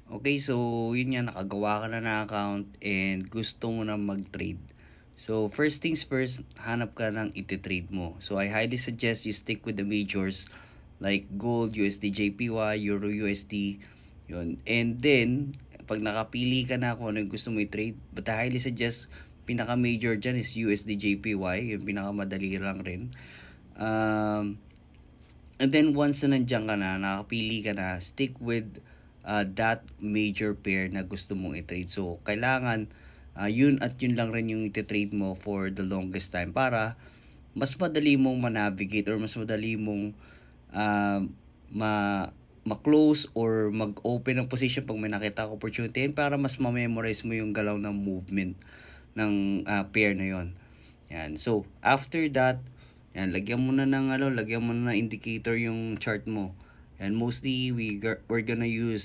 Okay, so yun nga, nakagawa ka na ng account and gusto mo na mag-trade. So first things first, hanap ka ng iti-trade mo. So I highly suggest you stick with the majors like gold, USD JPY, Euro USD, yun. And then, pag nakapili ka na kung ano yung gusto mo i-trade, but I highly suggest, pinaka-major dyan is USD JPY, yung pinakamadali lang rin. And then once na nandiyan ka na, nakapili ka na, stick with that major pair na gusto mong i-trade. So, kailangan yun at yun lang rin yung i-trade mo for the longest time para mas madali mong ma-navigate or mas madali mong uh, ma ma-close or mag-open ng position pag may nakita ka opportunity and para mas ma-memorize mo yung galaw ng movement ng pair na yon. Yan. So, after that, yan, lagyan mo na ng indicator yung chart mo. And mostly we're gonna use